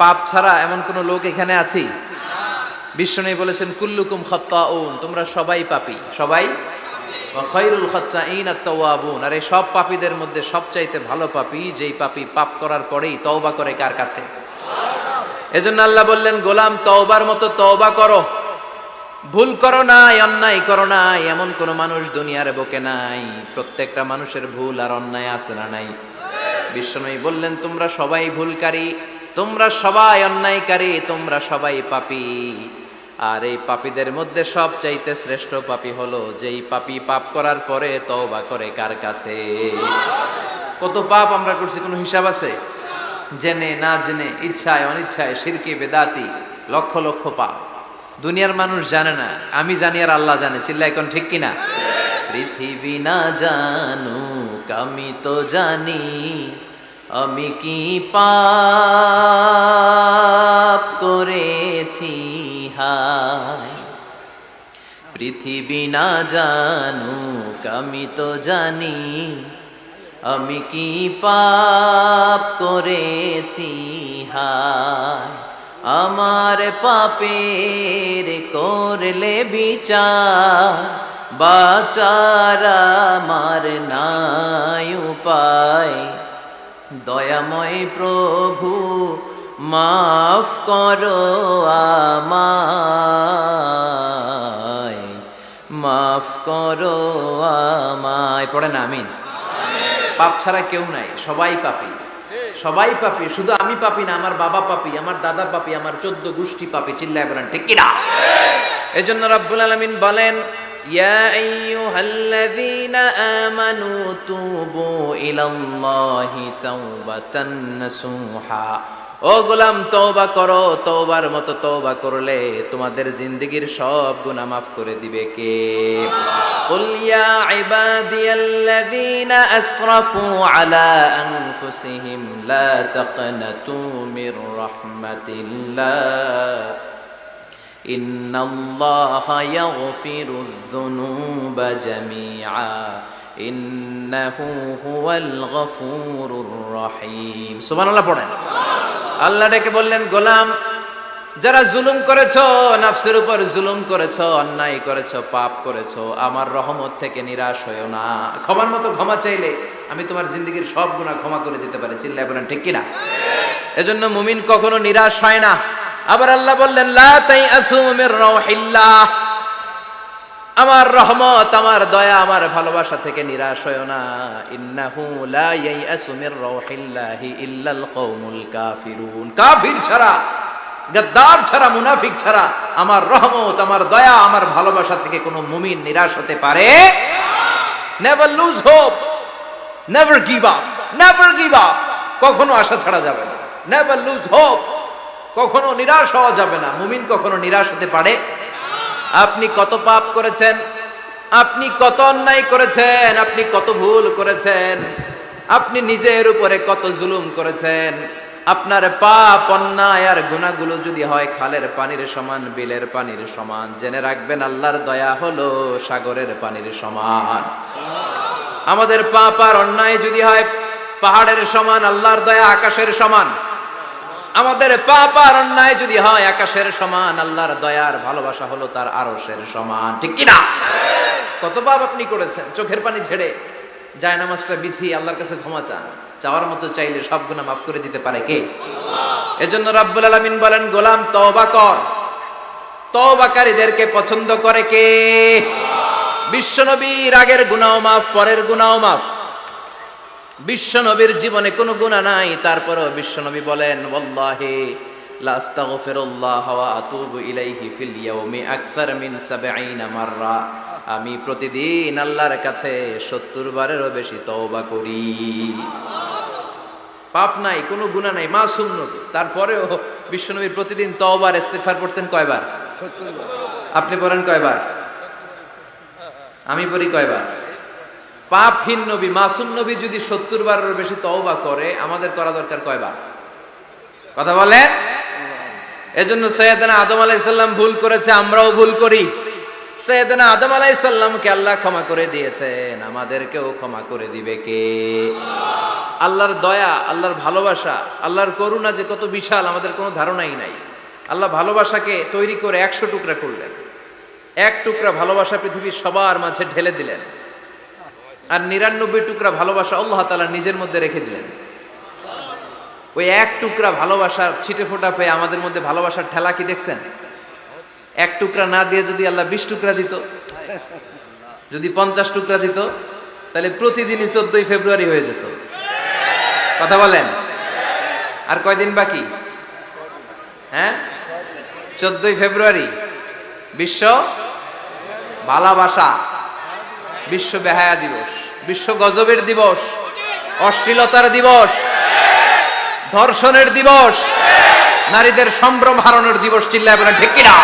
পাপ ছাড়া এমন কোন লোক এখানে আছি? বিশ্বনবী বলেছেন কুল্লুকুম খাত্তাউন, তোমরা সবাই পাপী, সবাই। ওয়া খায়রুল খাত্তাইন আত-তাওয়াবুন, আর এই সব পাপীদের মধ্যে সবচাইতে ভালো পাপী যেই পাপী পাপ করার পরেই তওবা করে। কার কাছে? এজন্য আল্লাহ বললেন, গোলাম তওবার মতো তওবা করো, ভুল করো নাই, অন্যায় করো নাই, এমন কোন মানুষ দুনিয়ার বুকে নাই। প্রত্যেকটা মানুষের ভুল আর অন্যায় আছে না নাই? বিশ্বনবী বললেন, তোমরা সবাই ভুলকারী, তোমরা সবাই অন্যায়কারী, তোমরা সবাই পাপী। আর এই পাপীদের মধ্যে সবচাইতে শ্রেষ্ঠ পাপী হলো যেই পাপী পাপ করার পরে তওবা করে। কার কাছে? কত পাপ আমরা করছি, কোনো হিসাব আছে? জেনে না জেনে, ইচ্ছায় অনিচ্ছায়, শিরকে বেদাতি, লক্ষ লক্ষ পাপ। দুনিয়ার মানুষ জানে না, আমি জানি আর আল্লাহ জানে। চিল্লা এখন ঠিক কিনা? পৃথিবী না জানুক আমি তো জানি, আমি কি পাপ করেছি হায়। পৃথিবী না জানুক আমি তো জানি, আমি কি পাপ করেছি হায়। আমার পাপের করলে বিচার, বাঁচার আমার নাই উপায়। দয়াময় প্রভু মাফ করো আমায়, মাফ করো আমায়। পড়েন আমিন। পাপ ছাড়া কেউ নাই, সবাই পাপী, সবাই পাপী। শুধু আমি পাপী না, আমার বাবা পাপী, আমার দাদা পাপী, আমার 14 গোষ্ঠী পাপী। চিল্লায় বলেন ঠিক কিনা? এজন্য রব্বুল আলামিন বলেন, ইয়া আইয়ুহাল্লাযীনা আমানু তুবু ইলাল্লাহি তাওবাতান নাসুহা। ও গোলাম তওবা করো, তওবার মতো তওবা করলে তোমাদের জিন্দেগীর সব গুনাহ মাফ করে দিবে কে? কুল ইয়া ইবাদিয়াল্লাযীনা আসরাফু আলা আনফুসিহিম লা তাকনাতু মির রাহমাতিল্লাহ ইন্নাল্লাহা ইয়াগফিরুয যুনুবা জামিআ ইন্নাহু হুয়াল গফুরুর রহিম। সুবহানাল্লাহ পড়েন। আল্লাহ ডেকে বললেন, গোলাম যারা জুলুম করেছো, নফসের উপর জুলুম করেছো, অন্যায় করেছো, পাপ করেছো, আমার রহমত থেকে নিরাশ হয়ো না। ক্ষমার মতো ক্ষমা চাইলে আমি তোমার জিন্দেগীর সব গুনাহ ক্ষমা করে দিতে পারি। চিল্লায় বলেন ঠিক কিনা? এজন্য মুমিন কখনো নিরাশ হয় না। আবার আল্লাহ বললেন, লা তাইআসু মির রাউহিল্লাহ, আমার রহমত, আমার দয়া, আমার ভালোবাসা থেকে নিরাশ হয়ো না। ইন্নাহু লা ইয়াইআসু মির রাউহিল্লাহি ইল্লাল কওমুল কাফিরুন, কাফির ছাড়া, গাদ্দার ছাড়া, মুনাফিক ছাড়া আমার রহমত, আমার দয়া, আমার ভালোবাসা থেকে কোনো মুমিন নিরাশ হতে পারে না। Never lose hope, never give up, never give up, কখনো আশা ছাড়া যাবে না। নেভার লুজ হোপ, কখনো নিরাশ হওয়া যাবে না। মুমিন কখনো নিরাশ হতে পারে। আপনি কত পাপ করেছেন, আপনি কত অন্যায় করেছেন, আপনি কত ভুল করেছেন, আপনি নিজের উপরে কত জুলুম করেছেন। আপনার পাপ, অন্যায় আর গুনাহগুলো যদি হয় খালের পানির সমান, বিলের পানির সমান, জেনে রাখবেন আল্লাহর দয়া হলো সাগরের পানির সমান। আমাদের পাপ আর অন্যায় যদি হয় পাহাড়ের সমান, আল্লাহর দয়া আকাশের সমান। আমাদের পাপ আর অন্যায় যদি হয় আকাশের সমান, আল্লাহর দয়ার ভালোবাসা হলো তার আরশের সমান। ঠিক কিনা? কত পাপ আপনি করেছেন, চোখের পানি ছেড়ে জায়নামাজটা বিছিয়ে আল্লাহর কাছে ক্ষমা চান। চাওয়ার মতো চাইলে সব গুনাহ মাফ করে দিতে পারে কে? এজন্য রব্বুল আলামিন বলেন, গোলাম তওবা কর। তওবাকারীদেরকে পছন্দ করে কে? বিশ্বনবীর আগের গুনাহ মাফ, পরের গুনাহ মাফ। বিশ্বনবীর জীবনে কোনো গুনাহ নাই, তারপরেও বিশ্বনবী বলেন, ওয়াল্লাহি লা আস্তাগফিরুল্লাহ ওয়া আতুবু ইলাইহি ফিল ইয়াউমি আকসার মিন ৭০ মাররা। আমি প্রতিদিন আল্লাহর কাছে ৭০ বারেরও বেশি তওবা করি। পাপ নাই, কোনো গুনাহ নাই, মাসুম নবী, তারপরেও বিশ্বনবী প্রতিদিন তওবা আর ইস্তিগফার পড়তেন কয়বার? ৭০ বার। আপনি পড়েন কয়বার? আমি পড়ি কয়বার? পাপহীন নবী, মাসুম নবী যদি ৭০ বারেরও বেশি তওবা করে, আমাদের করা দরকার কয়বার? কথা বলেন। এজন্য সাইয়েদনা আদম আলাইহিস সালাম ভুল করেছে, আমরাও ভুল করি। সাইয়েদনা আদম আলাইহিস সালামকে আল্লাহ ক্ষমা করে দিয়েছেন, আমাদেরকেও ক্ষমা করে দিবে কে? আল্লাহর দয়া, আল্লাহর ভালোবাসা, আল্লাহর করুণা যে কত বিশাল আমাদের কোনো ধারণাই নাই। আল্লাহ ভালোবাসাকে তৈরি করে 100 টুকরা করলেন। এক টুকরা ভালোবাসা পৃথিবীর সবার মাঝে ঢেলে দিলেন, আর 99 টুকরা ভালোবাসা আল্লাহ তাআলা নিজের মধ্যে রেখে দিলেন। ওই এক টুকরা ভালোবাসার ছিটে ফোটা পেয়ে আমাদের মধ্যে ভালোবাসার ঠেলা কি দেখছেন? এক টুকরা না দিয়ে যদি আল্লাহ 20 টুকরা দিত, যদি 50 টুকরা দিত, তাহলে প্রতিদিনই 14 ফেব্রুয়ারি হয়ে যেত। কথা বলেন, আর কয়দিন বাকি? হ্যাঁ, 14 ফেব্রুয়ারি বিশ্ব ভালোবাসা, বিশ্ব বেহায়া দিবস, বিশ্ব গজবের দিবস, অশ্লীলতার দিবস, ধর্ষণের দিবস, নারীদের সম্ভ্রম হারানোর দিবস। চিল্লায় বলেন ঠিক কিনা?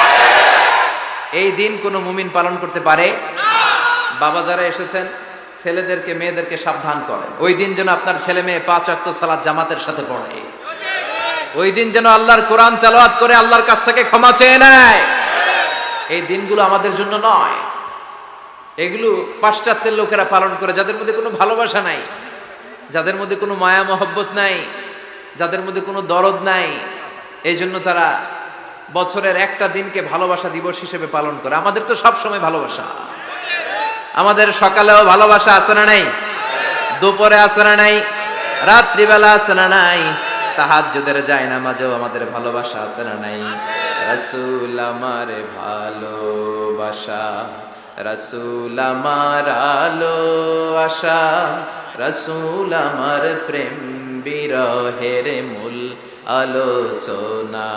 এই দিন কোন মুমিন পালন করতে পারে? বাবা যারা এসেছেন, ছেলেদেরকে মেয়েদেরকে সাবধান করেন। ওই দিন যেন আপনার ছেলে মেয়ে 5 ওয়াক্ত সালাত জামাতের সাথে পড়ে। ওই দিন যেন আল্লাহর কোরআন তেলাওয়াত করে আল্লাহর কাছ থেকে ক্ষমা চেয়ে নেয়। এই দিনগুলো আমাদের জন্য নয়, এগুলো পাশ্চাত্যের লোকেরা পালন করে, যাদের মধ্যে কোনো ভালোবাসা নাই, যাদের মধ্যে কোনো মায়া মহব্বত নাই, যাদের মধ্যে কোনো দরদ নাই। এই জন্য তারা বছরের একটা দিনকে ভালোবাসা দিবস হিসেবে পালন করে। আমাদের তো সব সময় ভালোবাসা, আমাদের সকালেও ভালোবাসা আছে না নাই? দুপুরে আছে না নাই? রাত্রিবেলা আছে না নাই? তাহাজ্জুদের জায়নামাজেও আমাদের ভালোবাসা আছে না নাই? রাসূল আমার ভালোবাসা, রাসূল আমার আলো আশা, রাসূল আমার প্রেম বিরহের মূল আলোচনা,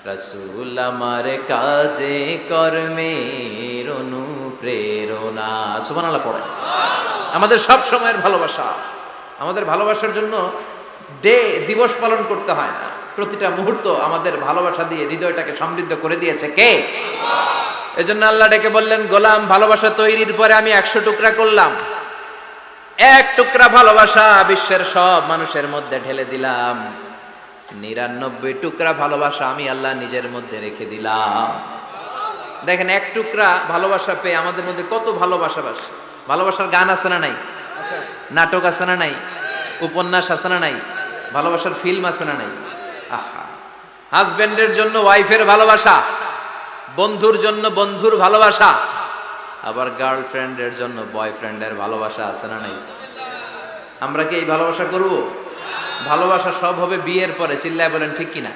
রাসূল আমার কাজে কর্মের অনুপ্রেরণা। সুবহানাল্লাহ পড়ে। আমাদের সব সময়ের ভালোবাসা, আমাদের ভালোবাসার জন্য দিবস পালন করতে হয় না। প্রতিটা মুহূর্ত আমাদের ভালোবাসা দিয়ে হৃদয়টাকে সমৃদ্ধ করে দিয়েছে কে? এজন্য আল্লাহ ডেকে বললেন, গোলাম ভালোবাসা তৈরির পরে আমি 100 টুকরা করলাম। এক টুকরা ভালোবাসা বিশ্বের সব মানুষের মধ্যে ঢেলে দিলাম। 99 টুকরা ভালোবাসা আমি আল্লাহ নিজের মধ্যে রেখে দিলাম। দেখেন, এক টুকরা ভালোবাসা পেয়ে আমাদের মধ্যে কত ভালোবাসা। ভালোবাসার গান আছে না নাই? নাটক আছে না নাই? উপন্যাস আছে না নাই? ভালোবাসার ফিল্ম আছে না নাই? আহা, হাজবেন্ডের জন্য ওয়াইফের ভালোবাসা, বন্ধুর জন্য বন্ধুর ভালোবাসা, আবার গার্লফ্রেন্ডের জন্য বয়ফ্রেন্ডের ভালোবাসা আছে না নাই? আমরা কি এই ভালোবাসা করব? ভালোবাসা সব হবে বিয়ের পরে। চিল্লায় বলেন ঠিক কিনা?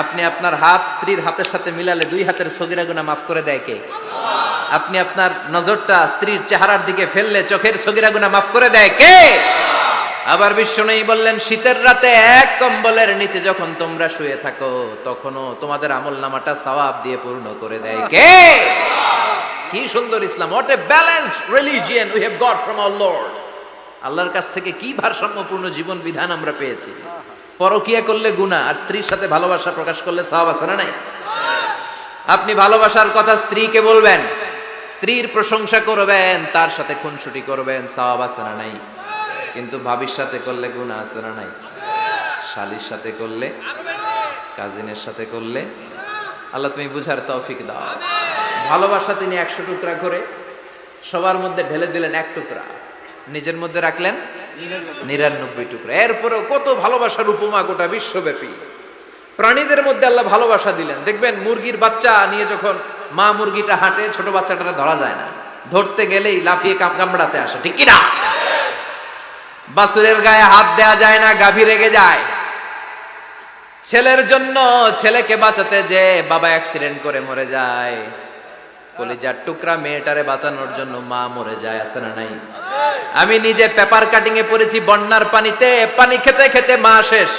আপনি আপনার হাত স্ত্রীর হাতের সাথে মিলালে 2 হাতের সগীরা গুনাহ মাফ করে দেয় কে? আপনি আপনার নজরটা স্ত্রীর চেহারার দিকে ফেললে চোখের সগীরা গুনাহ মাফ করে দেয় কে? আবার বিশ্বনবী বললেন, শীতের রাতে এক কম্বলের নিচে যখন তোমরা শুয়ে থাকো, তখনও তোমাদের আমলনামাটা সওয়াব দিয়ে পূর্ণ করে দেয় কে? কি সুন্দর Islam! What a balanced religion we have got from our lord. আল্লাহর কাছ থেকে কি ভারসাম্যপূর্ণ জীবন বিধান আমরা পেয়েছি। পরকিয়া করলে গুনাহ, আর স্ত্রীর সাথে ভালোবাসা প্রকাশ করলে সওয়াব আছে না নাই? আপনি ভালোবাসার কথা স্ত্রীকে বলবেন, স্ত্রীর প্রশংসা করবেন, তার সাথে খুনসুটি করবেন, সওয়াব আছে না নাই? কিন্তু ভাবির সাথে করলে গুনাহ আছে না নাই? শালীর সাথে করলে, কাজিনের সাথে করলে। আল্লাহ তুমি বুঝার তৌফিক দাও। ভালোবাসা তিনি 100 টুকরা করে সবার মধ্যে ঢেলে দিলেন, এক টুকরা নিজের মধ্যে রাখলেন 99 টুকরা। এরপরেও কত ভালোবাসার উপমা গোটা বিশ্বব্যাপী। প্রাণীদের মধ্যে আল্লাহ ভালোবাসা দিলেন। দেখবেন, মুরগির বাচ্চা নিয়ে যখন মা মুরগিটা হাঁটে, ছোট বাচ্চাটা ধরা যায় না, ধরতে গেলেই লাফিয়ে কামড়াতে আসে, ঠিক কিনা? বাছুরের গায়ে হাত দেয়া যায় না, গাভী রেগে যায়। ছেলের জন্য ছেলেকে বাঁচাতে যে বাবা অ্যাক্সিডেন্ট করে মরে যায়, কলিজার টুকরা মেয়েটারে বাঁচানোর জন্য মা মরে যায়, আছে না নাই? আমি নিজে পেপার কাটিং এ পড়েছি, বন্যার পানিতে পানি খেতে খেতে মা শেষ।